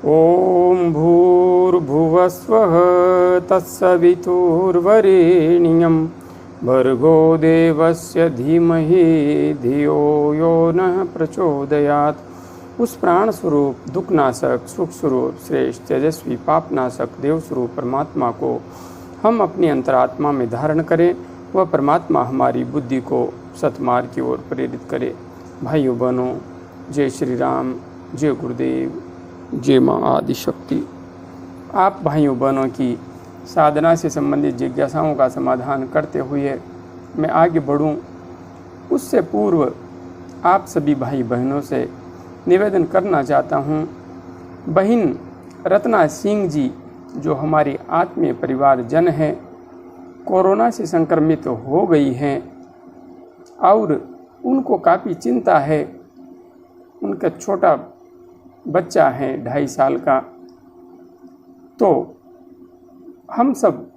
ओम भूर्भुवस्वः तत्सवितुर्वरेण्यं भर्गो देवस्य धीमहि धियो यो नः प्रचोदयात्। उस प्राण स्वरूप, दुखनाशक, सुख स्वरूप, श्रेष्ठ, तेजस्वी, पापनाशक, देव स्वरूप परमात्मा को हम अपनी अंतरात्मा में धारण करें। वह परमात्मा हमारी बुद्धि को सतमार्ग की ओर प्रेरित करे। भाइयों बहनों, जय श्री राम, जय गुरुदेव, जय माँ आदिशक्ति। आप भाइयों बहनों की साधना से संबंधित जिज्ञासाओं का समाधान करते हुए मैं आगे बढ़ूं, उससे पूर्व आप सभी भाई बहनों से निवेदन करना चाहता हूं। बहन रत्ना सिंह जी, जो हमारी आत्मीय परिवारजन हैं, कोरोना से संक्रमित हो गई हैं और उनको काफ़ी चिंता है। उनका छोटा बच्चा है 2.5 साल का। तो हम सब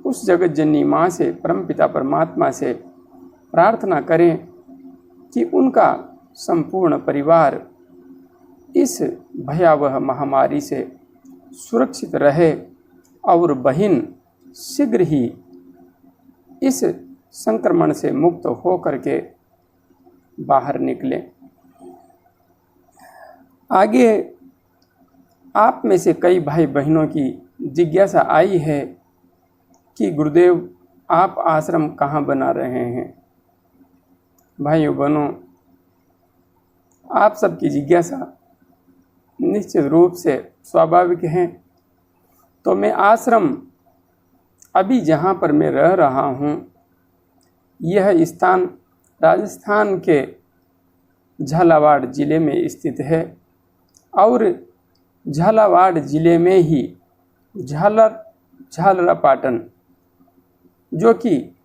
उस जगत जननी माँ से, परमपिता परमात्मा से प्रार्थना करें कि उनका संपूर्ण परिवार इस भयावह महामारी से सुरक्षित रहे और बहन शीघ्र ही इस संक्रमण से मुक्त हो करके बाहर निकले। आगे आप में से कई भाई बहनों की जिज्ञासा आई है कि गुरुदेव आप आश्रम कहाँ बना रहे हैं। भाइयों बहनों, आप सबकी जिज्ञासा निश्चित रूप से स्वाभाविक है। तो मैं आश्रम अभी जहाँ पर मैं रह रहा हूँ, यह स्थान राजस्थान के झालावाड़ ज़िले में स्थित है और झालावाड़ ज़िले में ही झालरापाटन, जो कि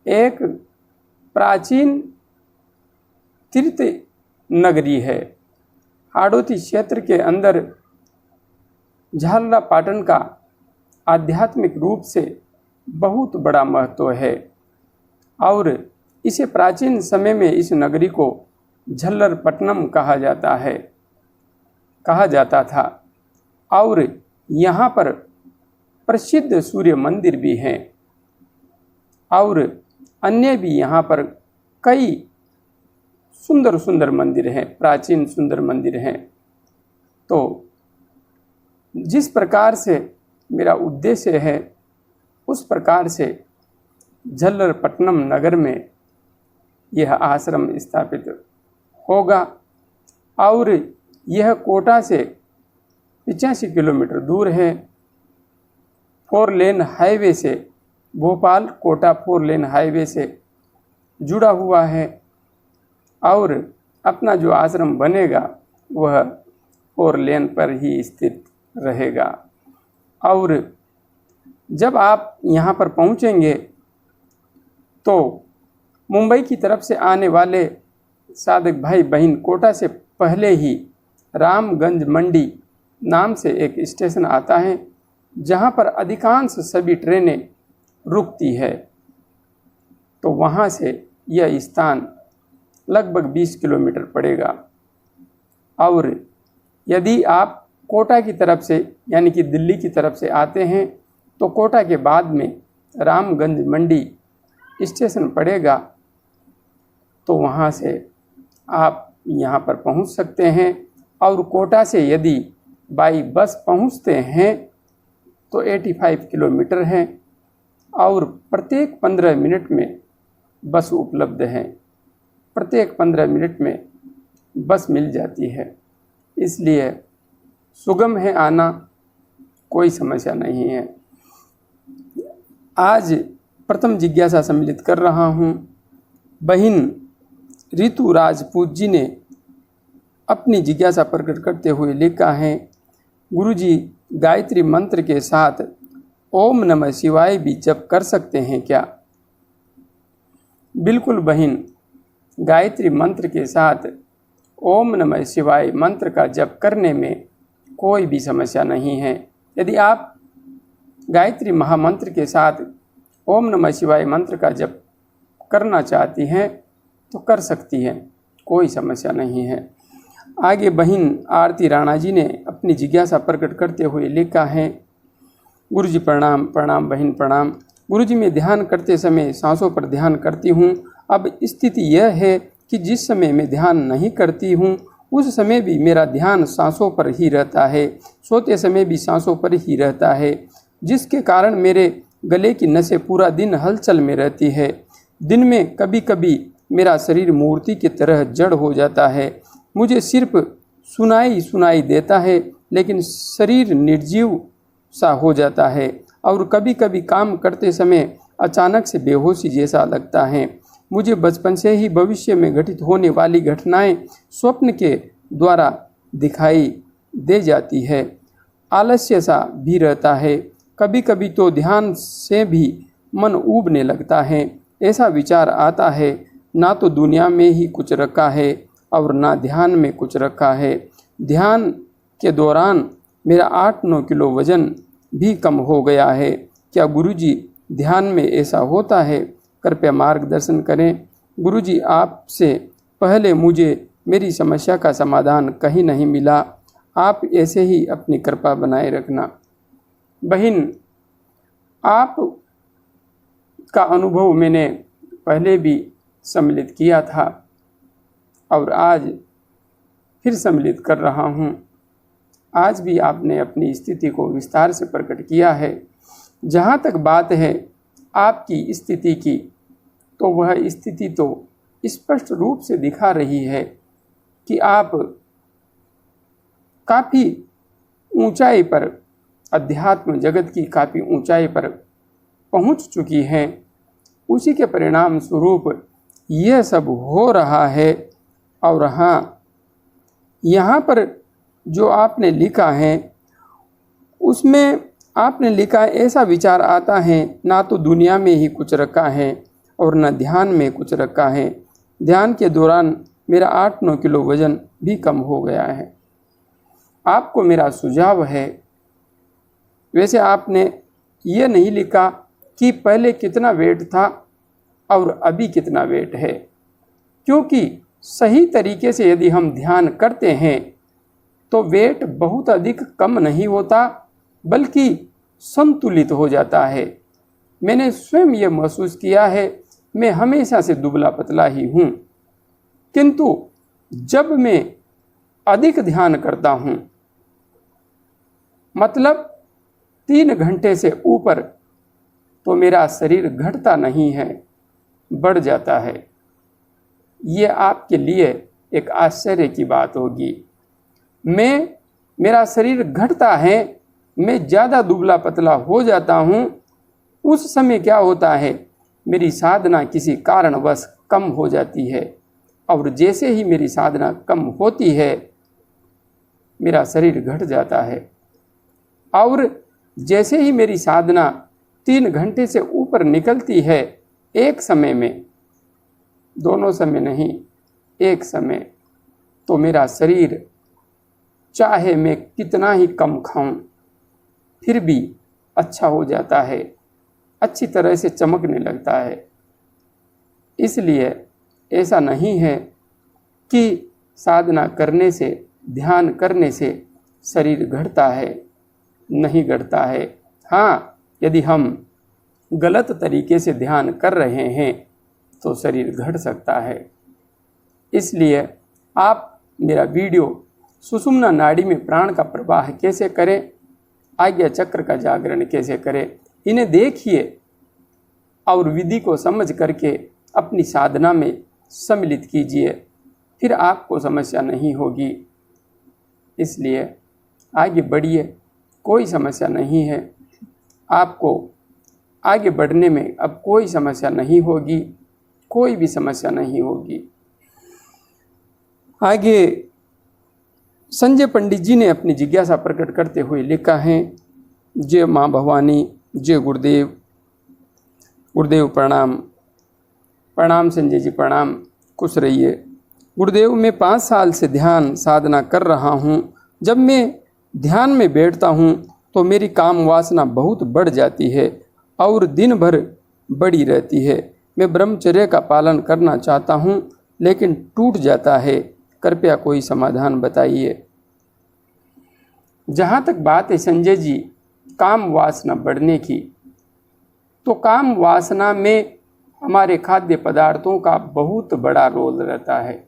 एक प्राचीन तीर्थ नगरी है, हाड़ौती क्षेत्र के अंदर झालरापाटन का आध्यात्मिक रूप से बहुत बड़ा महत्व है और इसे प्राचीन समय में इस नगरी को झल्लरपट्टनम कहा जाता था और यहाँ पर प्रसिद्ध सूर्य मंदिर भी हैं और अन्य भी यहाँ पर कई सुंदर सुंदर मंदिर हैं, प्राचीन सुंदर मंदिर हैं। तो जिस प्रकार से मेरा उद्देश्य है, उस प्रकार से झल्लरपट्टनम नगर में यह आश्रम स्थापित होगा और यह कोटा से 85 किलोमीटर दूर है। 4 लेन हाईवे से, भोपाल कोटा 4 लेन हाईवे से जुड़ा हुआ है और अपना जो आश्रम बनेगा वह 4 लेन पर ही स्थित रहेगा। और जब आप यहाँ पर पहुँचेंगे तो मुंबई की तरफ से आने वाले साधक भाई बहन, कोटा से पहले ही रामगंज मंडी नाम से एक स्टेशन आता है, जहाँ पर अधिकांश सभी ट्रेनें रुकती है। तो वहाँ से यह स्थान लगभग 20 किलोमीटर पड़ेगा। और यदि आप कोटा की तरफ से यानी कि दिल्ली की तरफ से आते हैं तो कोटा के बाद में रामगंज मंडी स्टेशन पड़ेगा। तो वहाँ से आप यहाँ पर पहुँच सकते हैं और कोटा से यदि बाई बस पहुँचते हैं तो 85 किलोमीटर है और प्रत्येक 15 मिनट में बस उपलब्ध है। प्रत्येक 15 मिनट में बस मिल जाती है, इसलिए सुगम है आना, कोई समस्या नहीं है। आज प्रथम जिज्ञासा सम्मिलित कर रहा हूँ। बहन ऋतु राजपूत जी ने अपनी जिज्ञासा प्रकट करते हुए लिखा है, गुरुजी गायत्री मंत्र के साथ ओम नमः शिवाय भी जप कर सकते हैं क्या? बिल्कुल बहन, गायत्री मंत्र के साथ ओम नमः शिवाय मंत्र का जप करने में कोई भी समस्या नहीं है। यदि आप गायत्री महामंत्र के साथ ओम नमः शिवाय मंत्र का जप करना चाहती हैं तो कर सकती हैं, कोई समस्या नहीं है। आगे बहन आरती राणा जी ने अपनी जिज्ञासा प्रकट करते हुए लिखा है, गुरुजी प्रणाम। प्रणाम बहन प्रणाम। गुरुजी, मैं ध्यान करते समय सांसों पर ध्यान करती हूँ। अब स्थिति यह है कि जिस समय मैं ध्यान नहीं करती हूँ उस समय भी मेरा ध्यान सांसों पर ही रहता है, सोते समय भी सांसों पर ही रहता है, जिसके कारण मेरे गले की नसें पूरा दिन हलचल में रहती है। दिन में कभी कभी मेरा शरीर मूर्ति की तरह जड़ हो जाता है। मुझे सिर्फ सुनाई देता है, लेकिन शरीर निर्जीव सा हो जाता है और कभी कभी काम करते समय अचानक से बेहोशी जैसा लगता है। मुझे बचपन से ही भविष्य में घटित होने वाली घटनाएं स्वप्न के द्वारा दिखाई दे जाती है। आलस्य सा भी रहता है। कभी कभी तो ध्यान से भी मन ऊबने लगता है। ऐसा विचार आता है, ना तो दुनिया में ही कुछ रखा है और ना ध्यान में कुछ रखा है। ध्यान के दौरान मेरा 8-9 किलो वजन भी कम हो गया है। क्या गुरुजी ध्यान में ऐसा होता है? कृपया मार्गदर्शन करें। गुरुजी, आपसे पहले मुझे मेरी समस्या का समाधान कहीं नहीं मिला। आप ऐसे ही अपनी कृपा बनाए रखना। बहन, आप का अनुभव मैंने पहले भी सम्मिलित किया था और आज फिर सम्मिलित कर रहा हूँ। आज भी आपने अपनी स्थिति को विस्तार से प्रकट किया है। जहाँ तक बात है आपकी स्थिति की, तो वह स्थिति तो स्पष्ट रूप से दिखा रही है कि आप काफ़ी ऊंचाई पर, अध्यात्म जगत की काफ़ी ऊंचाई पर पहुंच चुकी हैं। उसी के परिणाम स्वरूप यह सब हो रहा है। और हाँ, यहाँ पर जो आपने लिखा है उसमें आपने लिखा ऐसा विचार आता है, ना तो दुनिया में ही कुछ रखा है और न ध्यान में कुछ रखा है। ध्यान के दौरान मेरा 8-9 किलो वजन भी कम हो गया है। आपको मेरा सुझाव है, वैसे आपने ये नहीं लिखा कि पहले कितना वेट था और अभी कितना वेट है, क्योंकि सही तरीके से यदि हम ध्यान करते हैं तो वेट बहुत अधिक कम नहीं होता, बल्कि संतुलित हो जाता है। मैंने स्वयं ये महसूस किया है। मैं हमेशा से दुबला पतला ही हूँ, किंतु जब मैं अधिक ध्यान करता हूँ, मतलब 3 घंटे से ऊपर, तो मेरा शरीर घटता नहीं है, बढ़ जाता है। ये आपके लिए एक आश्चर्य की बात होगी। मेरा शरीर घटता है, मैं ज़्यादा दुबला पतला हो जाता हूँ। उस समय क्या होता है, मेरी साधना किसी कारणवश कम हो जाती है, और जैसे ही मेरी साधना कम होती है मेरा शरीर घट जाता है। और जैसे ही मेरी साधना 3 घंटे से ऊपर निकलती है, एक समय में, दोनों समय नहीं, एक समय, तो मेरा शरीर चाहे मैं कितना ही कम खाऊं फिर भी अच्छा हो जाता है, अच्छी तरह से चमकने लगता है। इसलिए ऐसा नहीं है कि साधना करने से, ध्यान करने से शरीर घटता है, नहीं घटता है। हाँ, यदि हम गलत तरीके से ध्यान कर रहे हैं तो शरीर घट सकता है। इसलिए आप मेरा वीडियो सुषुम्ना नाड़ी में प्राण का प्रवाह कैसे करें, आज्ञा चक्र का जागरण कैसे करें, इन्हें देखिए और विधि को समझ करके अपनी साधना में सम्मिलित कीजिए, फिर आपको समस्या नहीं होगी। इसलिए आगे बढ़िए, कोई समस्या नहीं है। आपको आगे बढ़ने में अब कोई समस्या नहीं होगी, कोई भी समस्या नहीं होगी। आगे संजय पंडित जी ने अपनी जिज्ञासा प्रकट करते हुए लिखा है, जय माँ भवानी, जय गुरुदेव। गुरुदेव प्रणाम। प्रणाम संजय जी, प्रणाम, खुश रहिए। गुरुदेव, मैं 5 साल से ध्यान साधना कर रहा हूँ। जब मैं ध्यान में बैठता हूँ तो मेरी काम वासना बहुत बढ़ जाती है और दिन भर बढ़ी रहती है। मैं ब्रह्मचर्य का पालन करना चाहता हूँ, लेकिन टूट जाता है। कृपया कोई समाधान बताइए। जहाँ तक बात है संजय जी काम वासना बढ़ने की, तो काम वासना में हमारे खाद्य पदार्थों का बहुत बड़ा रोल रहता है।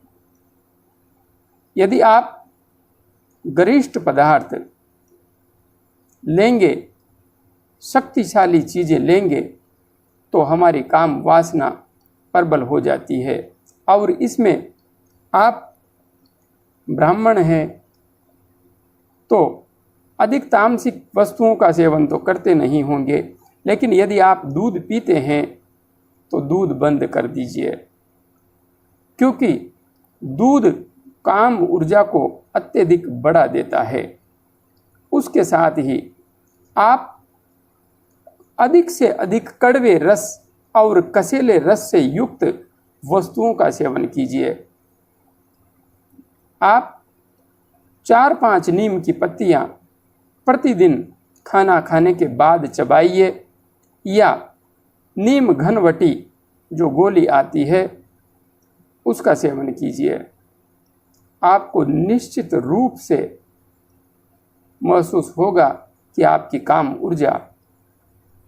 यदि आप गरिष्ठ पदार्थ लेंगे, शक्तिशाली चीज़ें लेंगे, तो हमारी काम वासना प्रबल हो जाती है। और इसमें आप ब्राह्मण हैं तो अधिक तामसिक वस्तुओं का सेवन तो करते नहीं होंगे, लेकिन यदि आप दूध पीते हैं तो दूध बंद कर दीजिए, क्योंकि दूध काम ऊर्जा को अत्यधिक बढ़ा देता है। उसके साथ ही आप अधिक से अधिक कड़वे रस और कसेले रस से युक्त वस्तुओं का सेवन कीजिए। आप 4-5 नीम की पत्तियां प्रतिदिन खाना खाने के बाद चबाइए, या नीम घनवटी जो गोली आती है उसका सेवन कीजिए। आपको निश्चित रूप से महसूस होगा कि आपकी काम ऊर्जा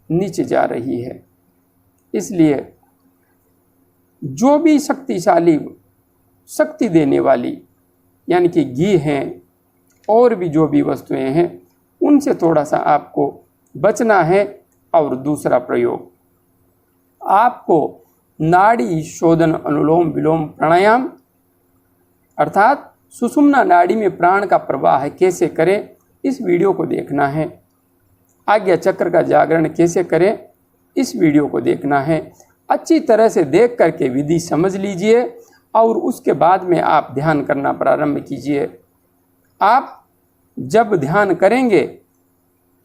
नीचे जा रही है। इसलिए जो भी शक्तिशाली, शक्ति देने वाली यानी कि घी हैं और भी जो भी वस्तुएं हैं, उनसे थोड़ा सा आपको बचना है। और दूसरा प्रयोग, आपको नाड़ी शोधन अनुलोम विलोम प्राणायाम अर्थात सुषुम्ना नाड़ी में प्राण का प्रवाह कैसे करें, इस वीडियो को देखना है। आज्ञा चक्र का जागरण कैसे करें, इस वीडियो को देखना है। अच्छी तरह से देख करके विधि समझ लीजिए और उसके बाद में आप ध्यान करना प्रारंभ कीजिए। आप जब ध्यान करेंगे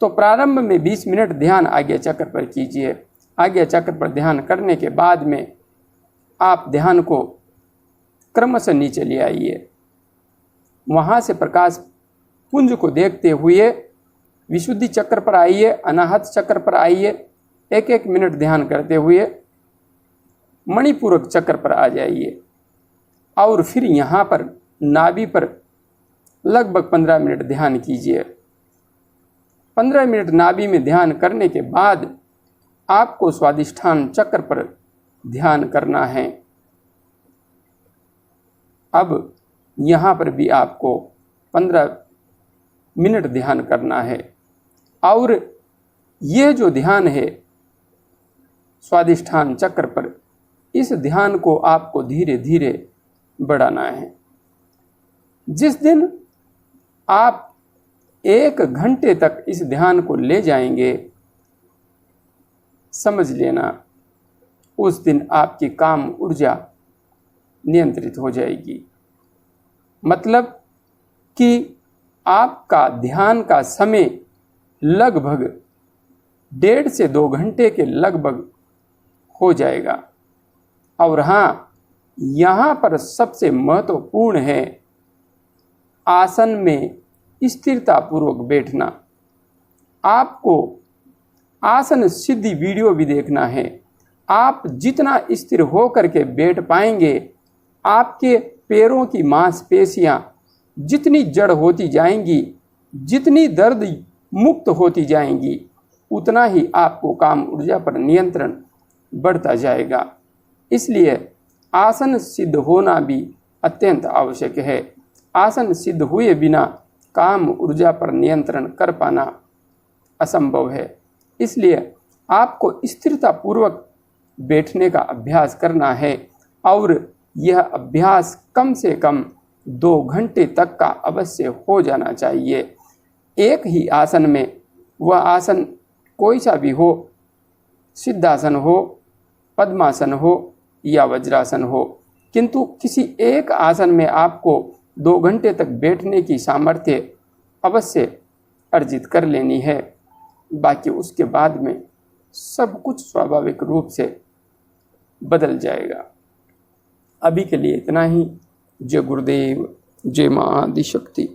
तो प्रारंभ में 20 मिनट ध्यान आज्ञा चक्र पर कीजिए। आज्ञा चक्र पर ध्यान करने के बाद में आप ध्यान को क्रमशः नीचे ले आइए। वहाँ से प्रकाश पुंज को देखते हुए विशुद्धि चक्र पर आइए, अनाहत चक्र पर आइए। 1-1 मिनट ध्यान करते हुए मणिपूरक चक्र पर आ जाइए और फिर यहाँ पर नाभि पर लगभग 15 मिनट ध्यान कीजिए। 15 मिनट नाभि में ध्यान करने के बाद आपको स्वादिष्ठान चक्र पर ध्यान करना है। अब यहाँ पर भी आपको 15 मिनट ध्यान करना है और यह जो ध्यान है स्वादिष्ठान चक्र पर, इस ध्यान को आपको धीरे धीरे बढ़ाना है। जिस दिन आप 1 घंटे तक इस ध्यान को ले जाएंगे, समझ लेना उस दिन आपकी काम ऊर्जा नियंत्रित हो जाएगी। मतलब कि आपका ध्यान का समय लगभग 1.5 से 2 घंटे के लगभग हो जाएगा। और हाँ, यहाँ पर सबसे महत्वपूर्ण है आसन में स्थिरता पूर्वक बैठना। आपको आसन सिद्धि वीडियो भी देखना है। आप जितना स्थिर हो करके बैठ पाएंगे, आपके पैरों की मांसपेशियां जितनी जड़ होती जाएंगी, जितनी दर्द मुक्त होती जाएंगी, उतना ही आपको काम ऊर्जा पर नियंत्रण बढ़ता जाएगा। इसलिए आसन सिद्ध होना भी अत्यंत आवश्यक है। आसन सिद्ध हुए बिना काम ऊर्जा पर नियंत्रण कर पाना असंभव है। इसलिए आपको स्थिरता पूर्वक बैठने का अभ्यास करना है और यह अभ्यास कम से कम 2 घंटे तक का अवश्य हो जाना चाहिए। एक ही आसन में, वह आसन कोई सा भी हो, सिद्धासन हो, पद्मासन हो या वज्रासन हो, किंतु किसी एक आसन में आपको 2 घंटे तक बैठने की सामर्थ्य अवश्य अर्जित कर लेनी है। बाकी उसके बाद में सब कुछ स्वाभाविक रूप से बदल जाएगा। अभी के लिए इतना ही। जय गुरुदेव, जय मां आदिशक्ति।